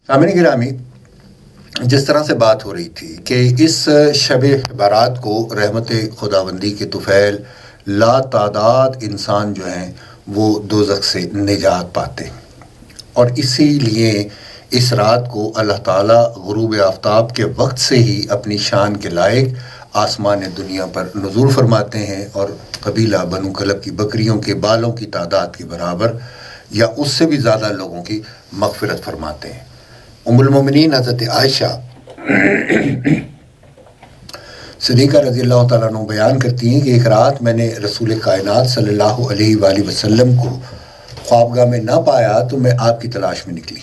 سامعین گرامی، جس طرح سے بات ہو رہی تھی کہ اس شب بارات کو رحمت خداوندی کے طفیل لا تعداد انسان جو ہیں وہ دوزخ سے نجات پاتے ہیں، اور اسی لیے اس رات کو اللہ تعالیٰ غروب آفتاب کے وقت سے ہی اپنی شان کے لائق آسمان دنیا پر نزول فرماتے ہیں، اور قبیلہ بنو کلب کی بکریوں کے بالوں کی تعداد کے برابر یا اس سے بھی زیادہ لوگوں کی مغفرت فرماتے ہیں۔ ام المومنین حضرت عائشہ صدیقہ رضی اللہ تعالیٰ عنہ بیان کرتی ہیں کہ ایک رات میں نے رسول کائنات صلی اللہ علیہ وآلہ وسلم کو خوابگاہ میں نہ پایا تو میں آپ کی تلاش میں نکلی۔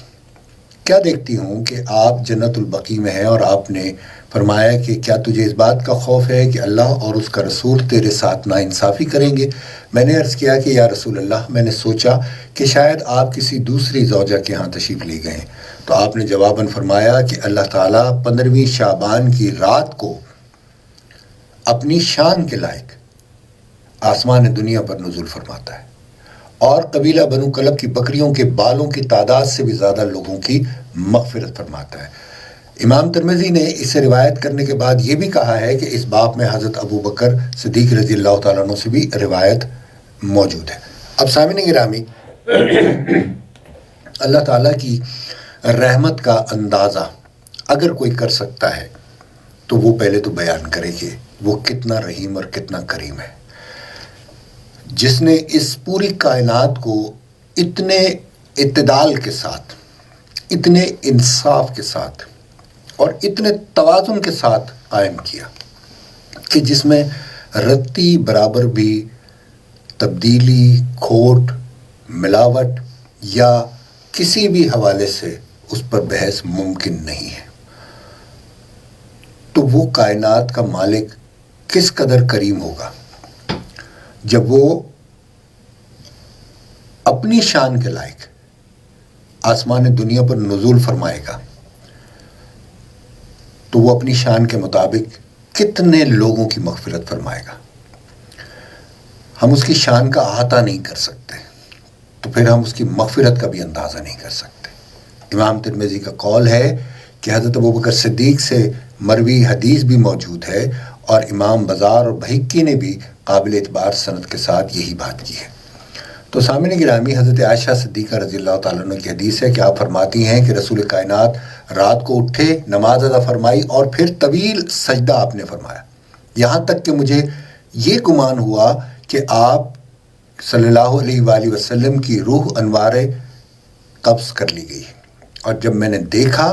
کیا دیکھتی ہوں کہ آپ جنت البقیع میں ہیں، اور آپ نے فرمایا کہ کیا تجھے اس بات کا خوف ہے کہ اللہ اور اس کا رسول تیرے ساتھ ناانصافی کریں گے؟ میں نے عرض کیا کہ یا رسول اللہ، میں نے سوچا کہ شاید آپ کسی دوسری زوجہ کے ہاں تشریف لے گئے ہیں۔ تو آپ نے جواباً فرمایا کہ اللہ تعالیٰ 15ویں شعبان کی رات کو اپنی شان کے لائق آسمان دنیا پر نزول فرماتا ہے، اور قبیلہ بنو کلب کی بکریوں کے بالوں کی تعداد سے بھی زیادہ لوگوں کی مغفرت فرماتا ہے۔ امام ترمذی نے اسے روایت کرنے کے بعد یہ بھی کہا ہے کہ اس باب میں حضرت ابو بکر صدیق رضی اللہ تعالیٰ عنہ سے بھی روایت موجود ہے۔ اب سامعین گرامی، اللہ تعالیٰ کی رحمت کا اندازہ اگر کوئی کر سکتا ہے تو وہ پہلے تو بیان کرے کہ وہ کتنا رحیم اور کتنا کریم ہے، جس نے اس پوری کائنات کو اتنے اعتدال کے ساتھ، اتنے انصاف کے ساتھ اور اتنے توازن کے ساتھ قائم کیا کہ جس میں رتی برابر بھی تبدیلی، کھوٹ، ملاوٹ یا کسی بھی حوالے سے اس پر بحث ممکن نہیں ہے۔ تو وہ کائنات کا مالک کس قدر کریم ہوگا جب وہ اپنی شان کے لائق آسمان دنیا پر نزول فرمائے گا، تو وہ اپنی شان کے مطابق کتنے لوگوں کی مغفرت فرمائے گا۔ ہم اس کی شان کا احاطہ نہیں کر سکتے، تو پھر ہم اس کی مغفرت کا بھی اندازہ نہیں کر سکتے۔ امام ترمذی کا قول ہے کہ حضرت ابوبکر صدیق سے مروی حدیث بھی موجود ہے، اور امام بزار اور بہقی نے بھی قابل اعتبار سند کے ساتھ یہی بات کی ہے۔ تو سامعین گرامی، حضرت عائشہ صدیقہ رضی اللہ تعالیٰ عنہ کی حدیث ہے کہ آپ فرماتی ہیں کہ رسول کائنات رات کو اٹھے، نماز ادا فرمائی، اور پھر طویل سجدہ آپ نے فرمایا، یہاں تک کہ مجھے یہ گمان ہوا کہ آپ صلی اللہ علیہ وآلہ وسلم کی روح انوار قبض کر لی گئی، اور جب میں نے دیکھا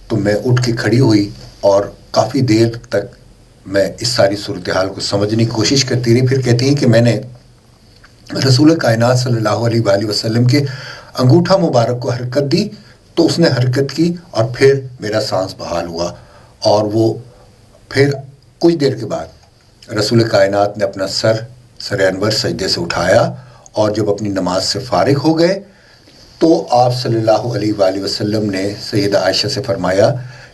تو میں اٹھ کے کھڑی ہوئی، اور کافی دیر تک میں اس ساری صورتحال کو سمجھنے کی کوشش کرتی رہی۔ پھر کہتی ہیں کہ میں نے رسول کائنات صلی اللہ علیہ وآلہ وسلم کے انگوٹھا مبارک کو حرکت دی، تو اس نے حرکت کی، اور پھر میرا سانس بحال ہوا، اور وہ پھر کچھ دیر کے بعد رسول کائنات نے اپنا سر انور سجدے سے اٹھایا، اور جب اپنی نماز سے فارغ ہو گئے تو آپ صلی اللہ علیہ وآلہ وسلم نے سیدہ عائشہ سے فرمایا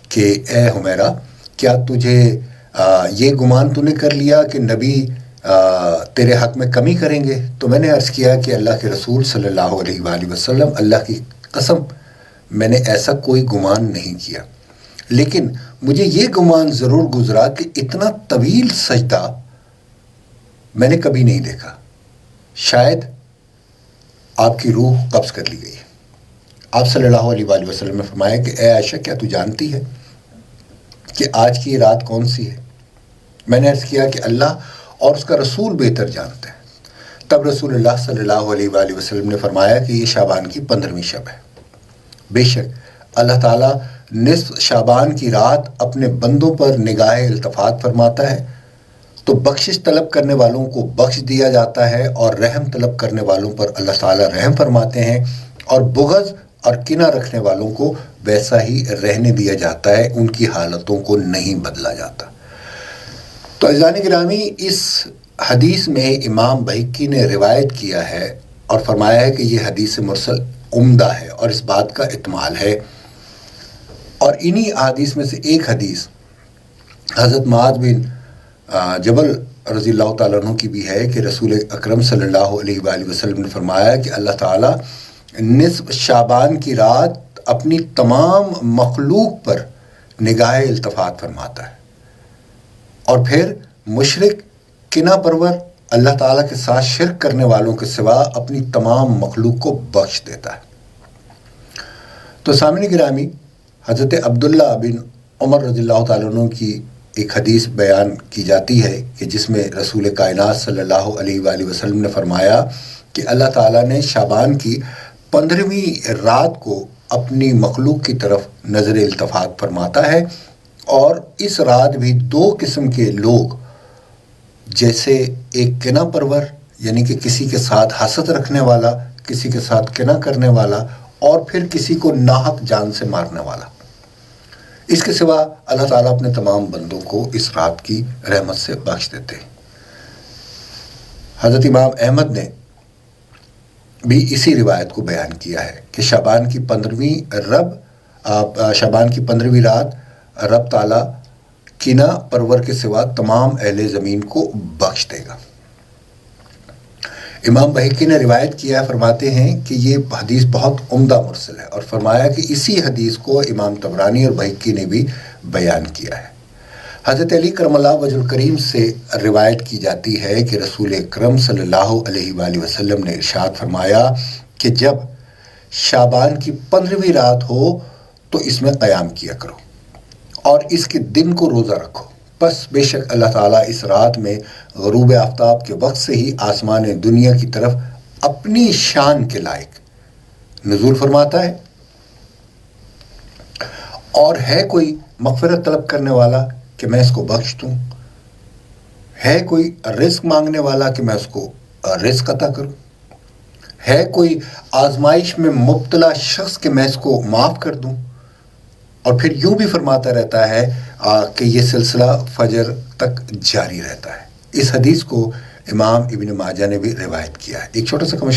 کہ اے حمیرہ، کیا تجھے یہ گمان تو نے کر لیا کہ نبی تیرے حق میں کمی کریں گے؟ تو میں نے عرض کیا کہ اللہ کے رسول صلی اللہ علیہ وآلہ وسلم، اللہ کی قسم میں نے ایسا کوئی گمان نہیں کیا، لیکن مجھے یہ گمان ضرور گزرا کہ اتنا طویل سجدہ میں نے کبھی نہیں دیکھا، شاید آپ کی روح قبض کر لی گئی ہے۔ آپ صلی اللہ علیہ وآلہ وسلم نے فرمایا کہ اے عائشہ، کیا تو جانتی ہے کہ آج کی رات کون سی ہے؟ میں نے عرض کیا کہ اللہ اور اس کا رسول بہتر جانتے ہیں۔ تب رسول اللہ صلی اللہ علیہ وآلہ وسلم نے فرمایا کہ یہ شعبان کی 15ویں شب ہے۔ بے شک اللہ تعالیٰ نصف شعبان کی رات اپنے بندوں پر نگاہ التفات فرماتا ہے، تو بخشش طلب کرنے والوں کو بخش دیا جاتا ہے، اور رحم طلب کرنے والوں پر اللہ تعالیٰ رحم فرماتے ہیں، اور بغض اور کینہ رکھنے والوں کو ویسا ہی رہنے دیا جاتا ہے، ان کی حالتوں کو نہیں بدلا جاتا۔ تو عزیزان گرامی، اس حدیث میں امام بہقی نے روایت کیا ہے اور فرمایا ہے کہ یہ حدیث مرسل عمدہ ہے اور اس بات کا احتمال ہے، اور انہی احادیث میں سے ایک حدیث حضرت معاذ بن جبل رضی اللہ تعالیٰ عنہ کی بھی ہے کہ رسول اکرم صلی اللہ علیہ وآلہ وسلم نے فرمایا کہ اللہ تعالیٰ نصف شعبان کی رات اپنی تمام مخلوق پر نگاہ التفات فرماتا ہے، اور پھر مشرک کنہ پرور اللہ تعالیٰ کے ساتھ شرک کرنے والوں کے سوا اپنی تمام مخلوق کو بخش دیتا ہے۔ تو سامعین گرامی، حضرت عبداللہ بن عمر رضی اللہ تعالیٰ عنہ کی ایک حدیث بیان کی جاتی ہے کہ جس میں رسول کائنات صلی اللہ علیہ وآلہ وسلم نے فرمایا کہ اللہ تعالیٰ نے شعبان کی 15ویں رات کو اپنی مخلوق کی طرف نظر التفات فرماتا ہے، اور اس رات بھی 2 قسم کے لوگ، جیسے ایک کنہ پرور یعنی کہ کسی کے ساتھ حسد رکھنے والا، کسی کے ساتھ کنہ کرنے والا، اور پھر کسی کو ناحق جان سے مارنے والا، اس کے سوا اللہ تعالیٰ اپنے تمام بندوں کو اس رات کی رحمت سے بخش دیتے ہیں۔ حضرت امام احمد نے بھی اسی روایت کو بیان کیا ہے کہ شعبان کی 15ویں رات رب تعالیٰ کنہ پرور کے سوا تمام اہل زمین کو بخش دے گا۔ امام بہقی نے روایت کیا، فرماتے ہیں کہ یہ حدیث بہت عمدہ مرسل ہے، اور فرمایا کہ اسی حدیث کو امام طبرانی اور بہقی نے بھی بیان کیا ہے۔ حضرت علی کرم اللہ وجہ الکریم سے روایت کی جاتی ہے کہ رسول اکرم صلی اللہ علیہ وآلہ وسلم نے ارشاد فرمایا کہ جب شعبان کی 15ویں رات ہو تو اس میں قیام کیا کرو اور اس کے دن کو روزہ رکھو، بس بے شک اللہ تعالیٰ اس رات میں غروب آفتاب کے وقت سے ہی آسمان دنیا کی طرف اپنی شان کے لائق نزول فرماتا ہے، اور ہے کوئی مغفرت طلب کرنے والا کہ میں اس کو بخش دوں، ہے کوئی رزق مانگنے والا کہ میں اس کو رزق عطا کروں، ہے کوئی آزمائش میں مبتلا شخص کہ میں اس کو معاف کر دوں، اور پھر یوں بھی فرماتا رہتا ہے کہ یہ سلسلہ فجر تک جاری رہتا ہے۔ اس حدیث کو امام ابن ماجہ نے بھی روایت کیا ہے۔ ایک چھوٹا سا کمرشل